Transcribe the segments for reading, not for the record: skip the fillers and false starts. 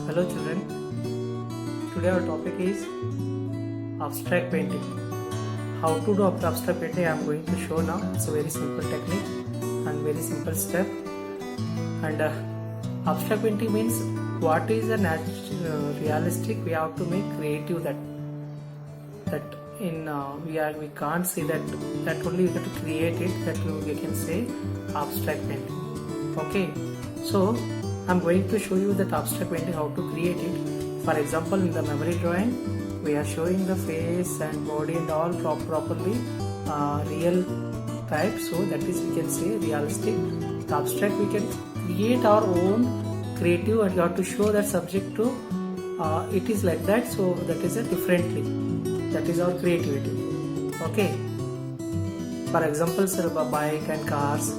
Hello children, today our topic is abstract painting. How to do abstract painting I am going to show now. It's a very simple technique and very simple step. And abstract painting means what is a realistic we have to make creative that in we can't see that only we have to create it, that we can say abstract painting. Okay, so I'm going to show you that abstract painting how to create it. For example, in the memory drawing we are showing the face and body and all properly real type, so that is we can say realistic. The abstract we can create our own creative and you have to show that subject to it is like that, so that is a differently, that is our creativity. Okay, for example sir, bike and cars,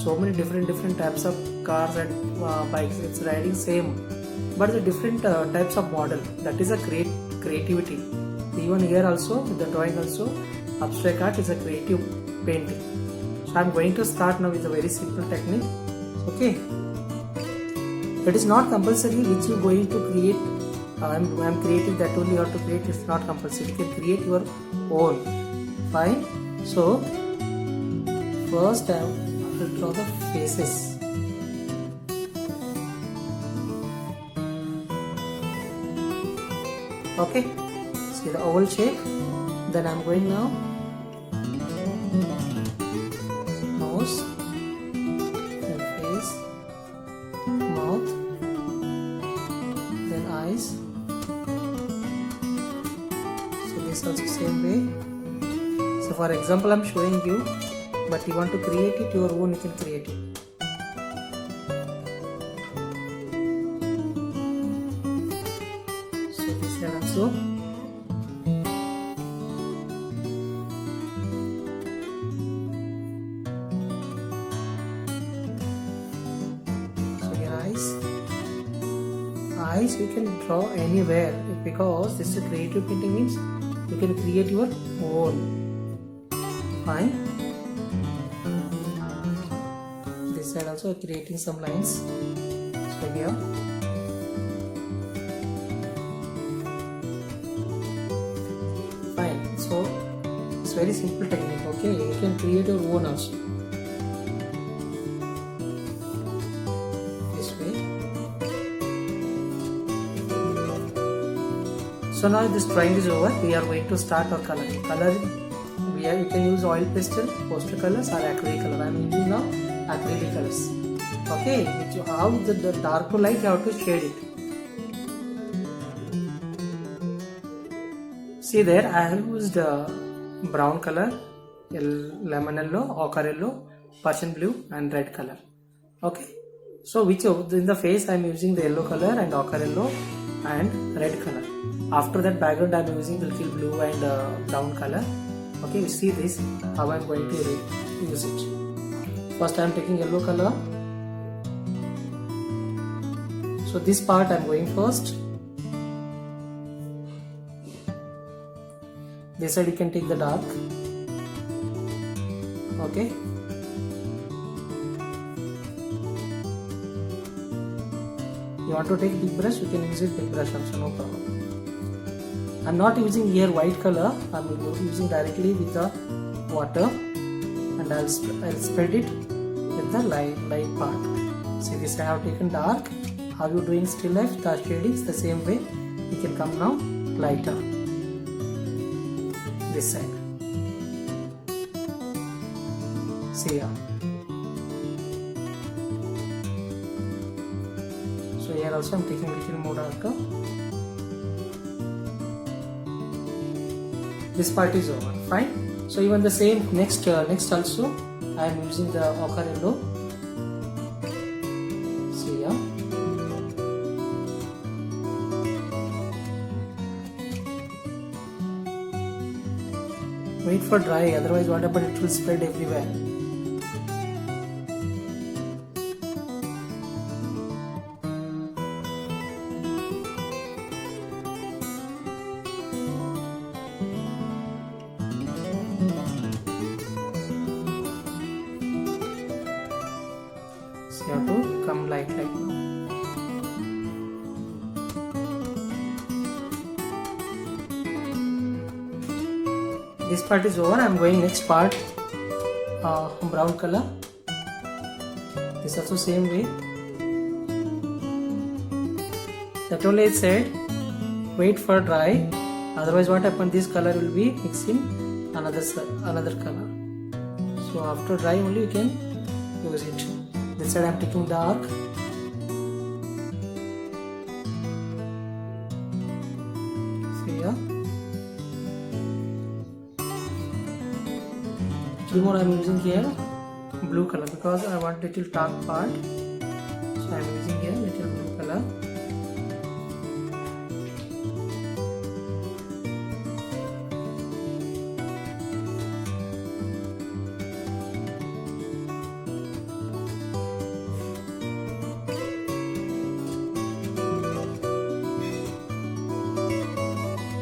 so many different types of cars and bikes, it's riding same but the different types of model, that is a creativity. Even here also the drawing also abstract art is a creative painting. So I'm going to start now with a very simple technique. Okay, it is not compulsory which you going to create. I'm creating that only you have to create, it's not compulsory, you can create your own. Fine, so first I will draw the faces. Okay, see the oval shape. Then I'm going now nose, then face, mouth, then eyes. So this also same way. So for example I'm showing you, but you want to create it your own, you can create it. So this one also. So your eyes you can draw anywhere, because this is creative painting means you can create your own. Fine, this side also creating some lines. So here fine, so it's very simple technique. Okay, you can create your own also this way. So now this drawing is over, we are going to start our coloring. You can use oil pastel, poster colors or acrylic color. I am using now acrylic colors. Okay, how the dark to light you have to shade it. See there I have used brown color, lemon yellow, ochre yellow, Persian blue and red color. Okay, so in the face I am using the yellow color and ochre yellow and red color. After that background I am using the little blue and brown color. Okay, you see this how I am going to use it. First I am taking yellow color. So this part I am going first. This side you can take the dark. Okay. You want to take big brush, you can use it big brush also, no problem. I'm not using here white color, I'm using directly with the water and I'll spread it with the light part. See this I have taken dark. How you doing still life, the shadings the same way you can come now lighter this side. See here. So here also I'm taking a little more darker. This part is over. Fine. So even the same next also I am using the ochre yellow. See here. Wait for dry, otherwise what happens, it will spread everywhere. So you have to come light now. this part is over. I am going next part, brown color. This also same way. That only I said wait for dry, otherwise what happen, this color will be mixing another color. So after dry only you can use it. This side I am taking dark. See here. Few more I am using here blue color because I want little dark part. So I am using here little blue color.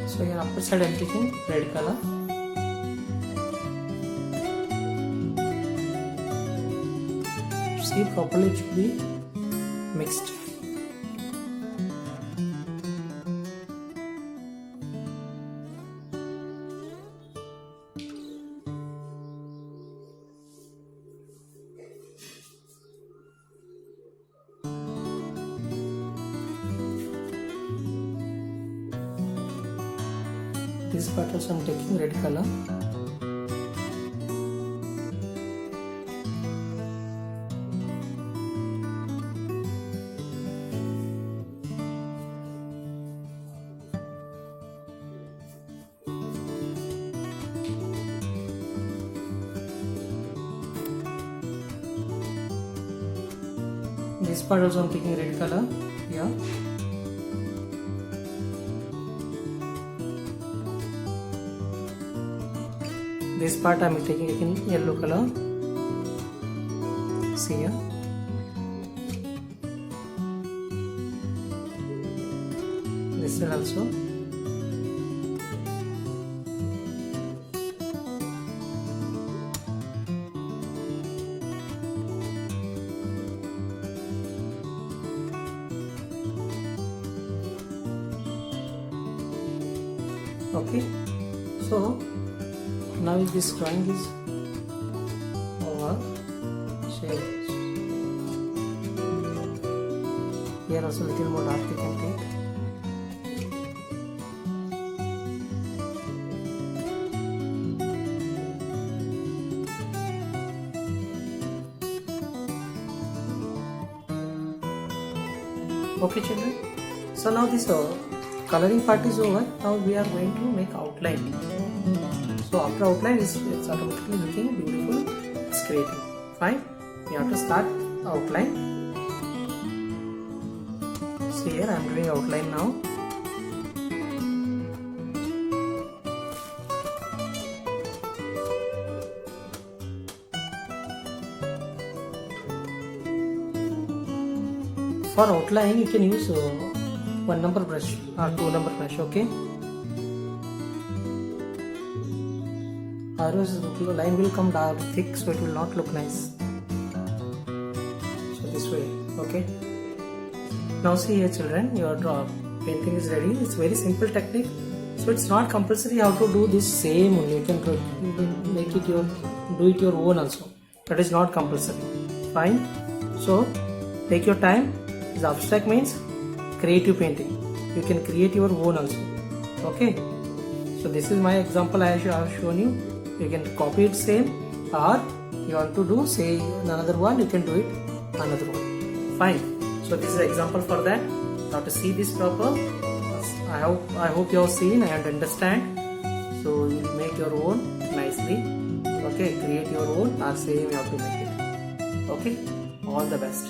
So here upper side I am taking red color. See properly, it should be mixed. This part also I am taking red color. This part also I am taking red color. Yeah. This part I am taking again yellow color. See here. This one also. Okay. So now this drawing is over. Here also little more dark you can take. Okay children, so now this coloring part is over. Now we are going to make outline. So after outline it's automatically looking beautiful, it's creating. Fine, we have to start outline. See here I am doing outline now. For outline you can use 1 number brush or 2 number brush, okay? Otherwise the line will come dark, thick, so it will not look nice. So this way, okay? Now see here children, your painting is ready. It's very simple technique. So it's not compulsory how to do this same only. You can make it do it your own also. That is not compulsory. Fine. So take your time. This abstract means creative painting. You can create your own also. Okay. So this is my example I have shown you. You can copy it same, or you want to do say another one, you can do it another one. Fine. So this is an example for that. Now to see this proper, I hope you have seen and understand. So you will make your own nicely. Okay, create your own or same you have to make it. Okay, all the best.